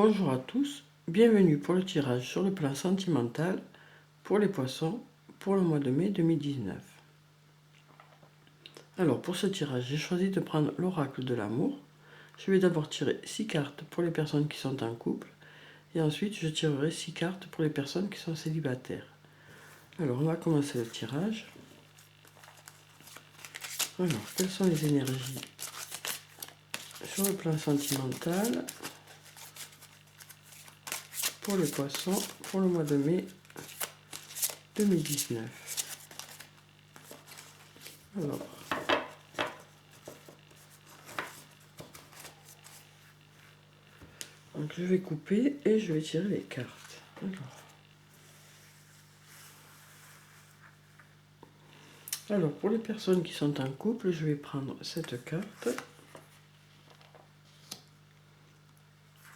Bonjour à tous, bienvenue pour le tirage sur le plan sentimental pour les poissons pour le mois de mai 2019. Alors pour ce tirage, j'ai choisi de prendre l'oracle de l'amour. Je vais d'abord tirer 6 cartes pour les personnes qui sont en couple et ensuite je tirerai 6 cartes pour les personnes qui sont célibataires. Alors on va commencer le tirage. Alors quelles sont les énergies sur le plan sentimental pour les poissons pour le mois de mai 2019. Alors, donc je vais couper et je vais tirer les cartes. Alors pour les personnes qui sont en couple, je vais prendre cette carte,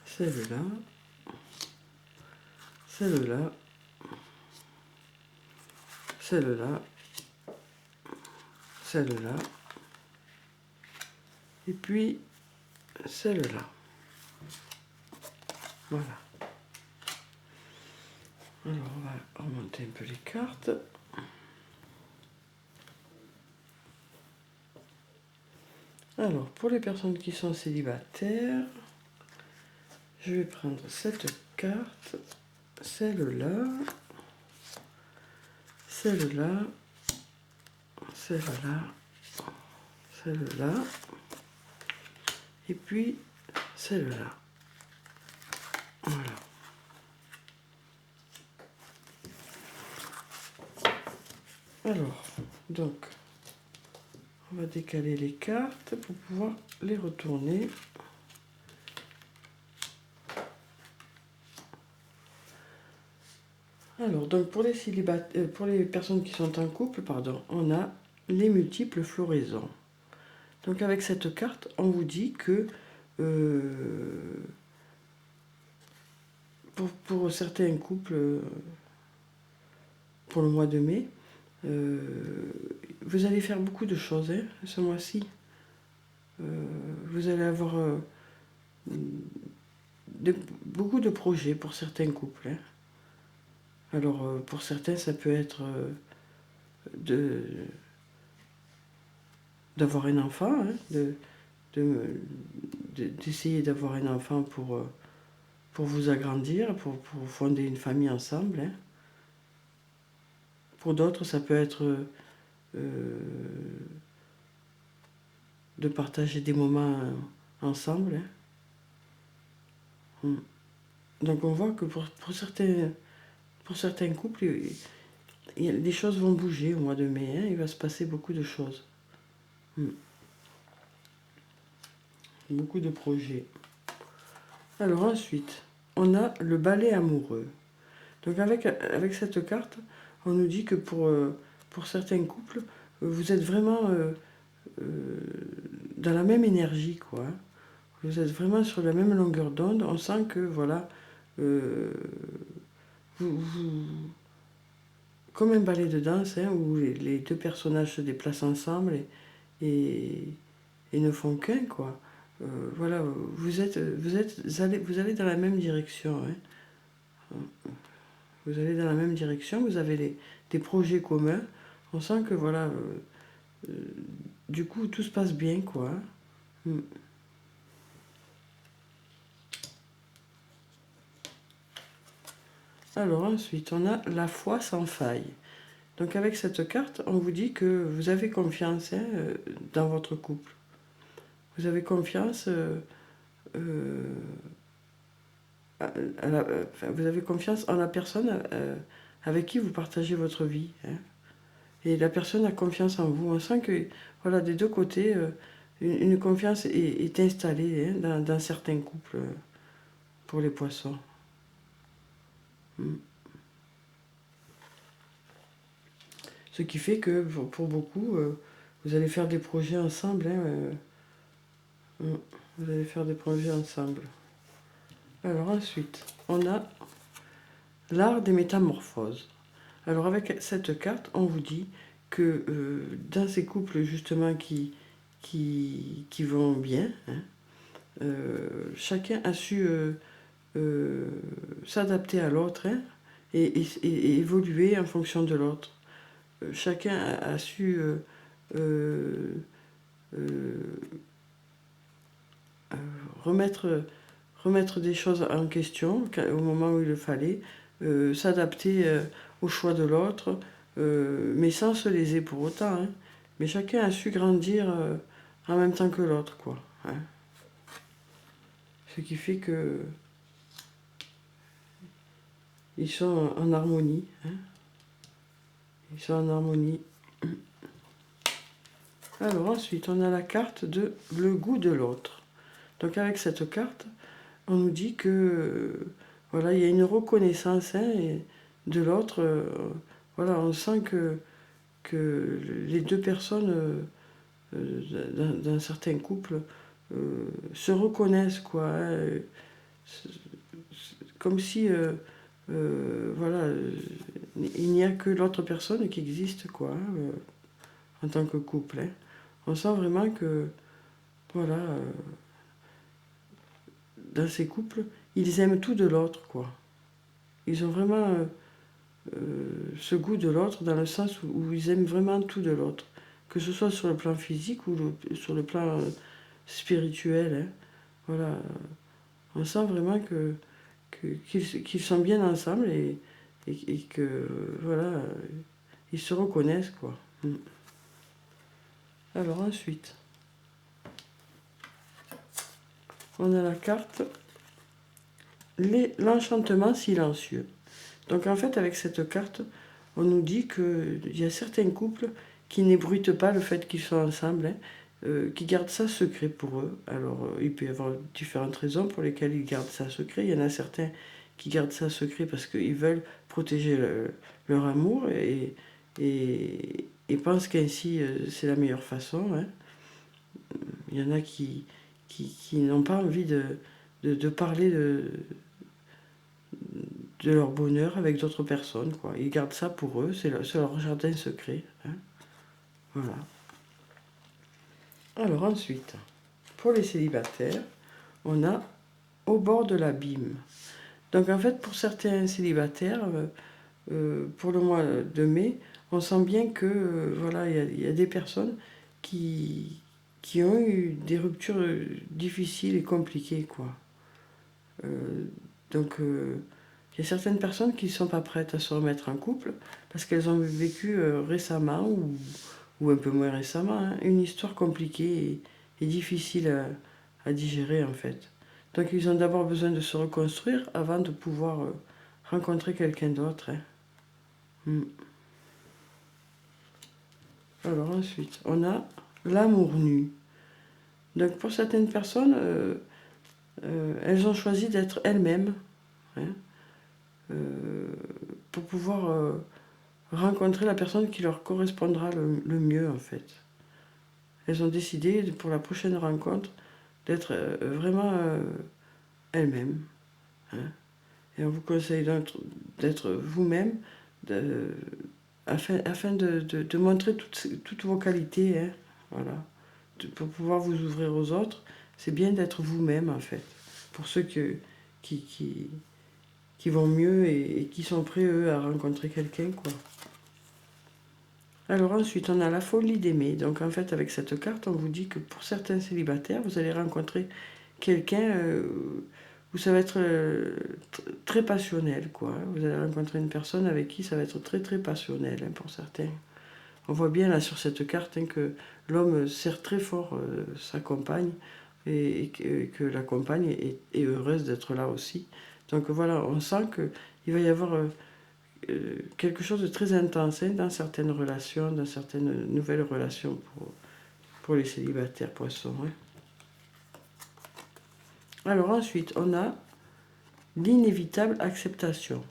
celle-là, celle-là, celle-là, celle-là, et puis celle-là. Voilà. Alors on va remonter un peu les cartes. Alors pour les personnes qui sont célibataires, je vais prendre cette carte, celle-là, celle-là, celle-là, celle-là, et puis celle-là. Voilà. Alors, donc, on va décaler les cartes pour pouvoir les retourner. Alors, donc pour les pour les personnes qui sont en couple, pardon, on a les multiples floraisons. Donc avec cette carte, on vous dit que pour certains couples, pour le mois de mai, vous allez faire beaucoup de choses ce mois-ci. Vous allez avoir beaucoup de projets pour certains couples. Alors pour certains, ça peut être d'avoir un enfant, d'essayer d'avoir un enfant pour vous agrandir, pour fonder une famille ensemble. Pour d'autres, ça peut être de partager des moments ensemble. Donc on voit que pour certains couples, les choses vont bouger au mois de mai. Il va se passer beaucoup de choses. Beaucoup de projets. Alors ensuite, on a le balai amoureux. Donc avec cette carte, on nous dit que pour certains couples, vous êtes vraiment dans la même énergie, quoi. Vous êtes vraiment sur la même longueur d'onde. On sent que, voilà, comme un ballet de danse, où les deux personnages se déplacent ensemble et ne font qu'un, quoi. Voilà, vous allez dans la même direction. Vous allez dans la même direction, vous avez des projets communs. On sent que, voilà, du coup, tout se passe bien, quoi. Alors ensuite, on a la foi sans faille. Donc avec cette carte, on vous dit que vous avez confiance dans votre couple. Vous avez confiance, vous avez confiance en la personne avec qui vous partagez votre vie. Et la personne a confiance en vous. On sent que, voilà, des deux côtés, une confiance est installée dans certains couples pour les poissons. Ce qui fait que pour beaucoup, vous allez faire des projets ensemble. Vous allez faire des projets ensemble. Alors ensuite, on a l'art des métamorphoses. Alors avec cette carte, on vous dit que dans ces couples justement qui vont bien, chacun a su s'adapter à l'autre, hein, et évoluer en fonction de l'autre. Chacun a su remettre, remettre des choses en question au moment où il le fallait, s'adapter au choix de l'autre, mais sans se léser pour autant, hein. Mais chacun a su grandir en même temps que l'autre, quoi, hein. Ce qui fait que ils sont en harmonie, hein. Ils sont en harmonie. Alors ensuite, on a la carte de le goût de l'autre. Donc avec cette carte, on nous dit que voilà, il y a une reconnaissance, hein, de l'autre. Voilà, on sent que les deux personnes d'un certain couple se reconnaissent, quoi, hein, comme si voilà, il n'y a que l'autre personne qui existe, quoi, hein, en tant que couple, hein. On sent vraiment que voilà, dans ces couples, ils aiment tout de l'autre, quoi. Ils ont vraiment ce goût de l'autre dans le sens où ils aiment vraiment tout de l'autre. Que ce soit sur le plan physique ou sur le plan spirituel, hein. Voilà. On sent vraiment qu'ils sont bien ensemble et que voilà, ils se reconnaissent, quoi. Alors ensuite, on a la carte l'enchantement silencieux. Donc en fait, avec cette carte, on nous dit qu'il y a certains couples qui n'ébruitent pas le fait qu'ils sont ensemble, hein, qui gardent ça secret pour eux. Alors il peut y avoir différentes raisons pour lesquelles ils gardent ça secret. Il y en a certains qui gardent ça secret parce qu'ils veulent protéger leur amour et pensent qu'ainsi c'est la meilleure façon, hein. Il y en a qui n'ont pas envie de parler de leur bonheur avec d'autres personnes, quoi. Ils gardent ça pour eux, c'est leur jardin secret, hein. Voilà. Alors ensuite, pour les célibataires, on a au bord de l'abîme. Donc en fait, pour certains célibataires, pour le mois de mai, on sent bien que voilà, il y a des personnes qui ont eu des ruptures difficiles et compliquées, quoi. Donc il y a certaines personnes qui ne sont pas prêtes à se remettre en couple parce qu'elles ont vécu récemment ou un peu moins récemment, hein, une histoire compliquée et difficile à digérer, en fait. Donc ils ont d'abord besoin de se reconstruire avant de pouvoir rencontrer quelqu'un d'autre, hein. Alors ensuite, on a l'amour nu. Donc pour certaines personnes, elles ont choisi d'être elles-mêmes, hein, pour pouvoir rencontrer la personne qui leur correspondra le mieux, en fait. Elles ont décidé pour la prochaine rencontre d'être vraiment elles-mêmes, hein. Et on vous conseille d'être vous-même afin de montrer toutes vos qualités, hein, voilà. Pour pouvoir vous ouvrir aux autres, c'est bien d'être vous-même, en fait. Pour ceux qui vont mieux et qui sont prêts, eux, à rencontrer quelqu'un, quoi. Alors ensuite, on a la folie d'aimer. Donc en fait, avec cette carte, on vous dit que pour certains célibataires, vous allez rencontrer quelqu'un où ça va être très passionnel, quoi. Vous allez rencontrer une personne avec qui ça va être très très passionnel, hein, pour certains. On voit bien là sur cette carte, hein, que l'homme serre très fort sa compagne et que la compagne est heureuse d'être là aussi. Donc voilà, on sent qu'il va y avoir quelque chose de très intense, hein, dans certaines relations, dans certaines nouvelles relations pour les célibataires poissons, hein. Alors ensuite, on a l'inévitable acceptation.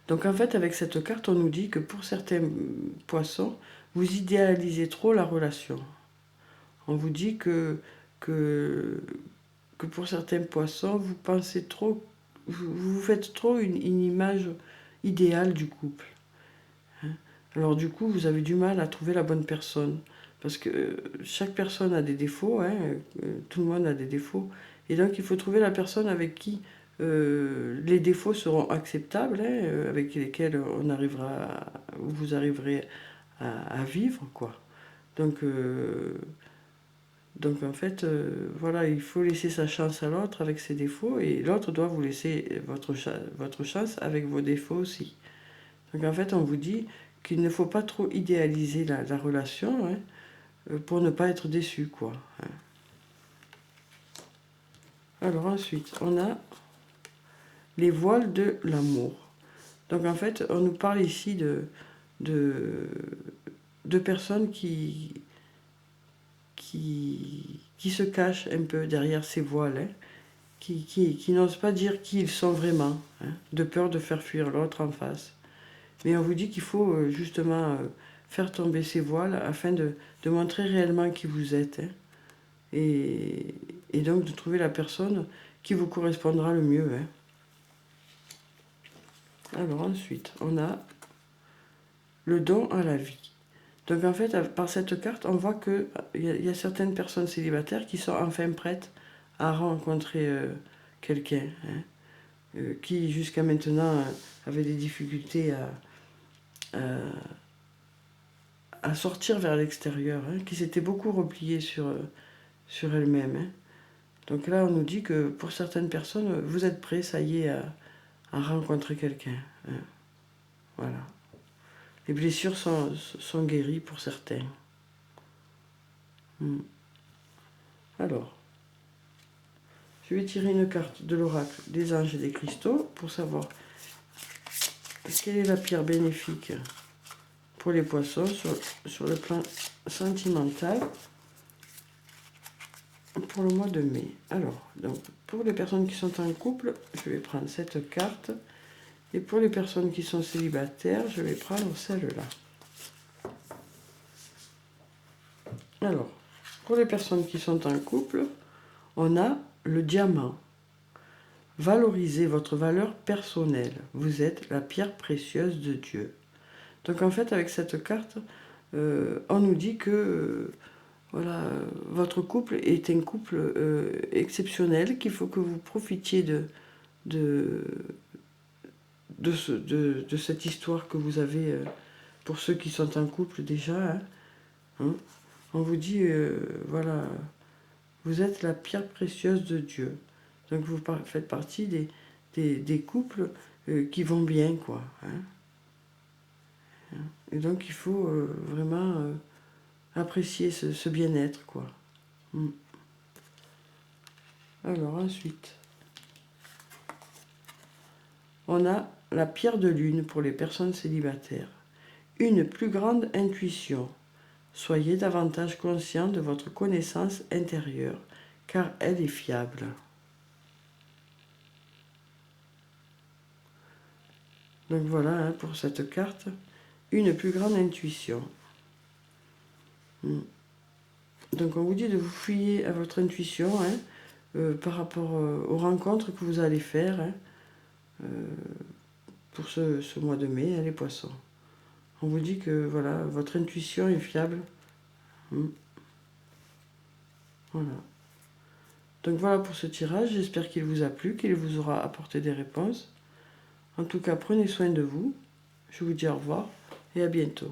Donc en fait, avec cette carte, on nous dit que pour certains poissons, vous idéalisez trop la relation. On vous dit que pour certains poissons, vous pensez trop, vous faites trop une image idéale du couple, hein. Alors du coup, vous avez du mal à trouver la bonne personne. Parce que chaque personne a des défauts, hein, tout le monde a des défauts. Et donc il faut trouver la personne avec qui les défauts seront acceptables, hein, avec lesquels vous arriverez à vivre, quoi. Donc, en fait, voilà, il faut laisser sa chance à l'autre avec ses défauts, et l'autre doit vous laisser votre chance avec vos défauts aussi. Donc en fait, on vous dit qu'il ne faut pas trop idéaliser la relation, hein, pour ne pas être déçu, quoi. Hein. Alors ensuite, on a les voiles de l'amour. Donc en fait, on nous parle ici de personnes qui se cachent un peu derrière ces voiles, hein, qui n'osent pas dire qui ils sont vraiment, hein, de peur de faire fuir l'autre en face. Mais on vous dit qu'il faut justement faire tomber ces voiles afin de montrer réellement qui vous êtes, hein, et donc de trouver la personne qui vous correspondra le mieux. Hein. Alors ensuite, on a le don à la vie. Donc en fait, par cette carte, on voit qu'il y a certaines personnes célibataires qui sont enfin prêtes à rencontrer quelqu'un, hein, qui jusqu'à maintenant avait des difficultés à sortir vers l'extérieur, hein, qui s'était beaucoup repliée sur elle-même. Hein. Donc là, on nous dit que pour certaines personnes, vous êtes prêts, ça y est, à rencontrer quelqu'un. Hein. Voilà. Les blessures sont guéries pour certains. Alors, je vais tirer une carte de l'oracle des anges et des cristaux pour savoir quelle est la pierre bénéfique pour les poissons sur le plan sentimental pour le mois de mai. Alors, donc, pour les personnes qui sont en couple, je vais prendre cette carte. Et pour les personnes qui sont célibataires, je vais prendre celle-là. Alors, pour les personnes qui sont en couple, on a le diamant. Valorisez votre valeur personnelle. Vous êtes la pierre précieuse de Dieu. Donc en fait, avec cette carte, on nous dit que voilà, votre couple est un couple exceptionnel, qu'il faut que vous profitiez de cette histoire que vous avez pour ceux qui sont en couple déjà. Hein. On vous dit, voilà, vous êtes la pierre précieuse de Dieu. Donc vous faites partie des couples qui vont bien, quoi. Hein. Et donc il faut vraiment apprécier ce bien-être, quoi. Alors ensuite, on a la pierre de lune pour les personnes célibataires. Une plus grande intuition. Soyez davantage conscient de votre connaissance intérieure, car elle est fiable. Donc voilà, hein, pour cette carte, une plus grande intuition. Donc on vous dit de vous fier à votre intuition, hein, par rapport aux rencontres que vous allez faire, hein, pour ce mois de mai, hein, les poissons. On vous dit que voilà, votre intuition est fiable. Voilà. Donc voilà pour ce tirage, j'espère qu'il vous a plu, qu'il vous aura apporté des réponses. En tout cas, prenez soin de vous. Je vous dis au revoir et à bientôt.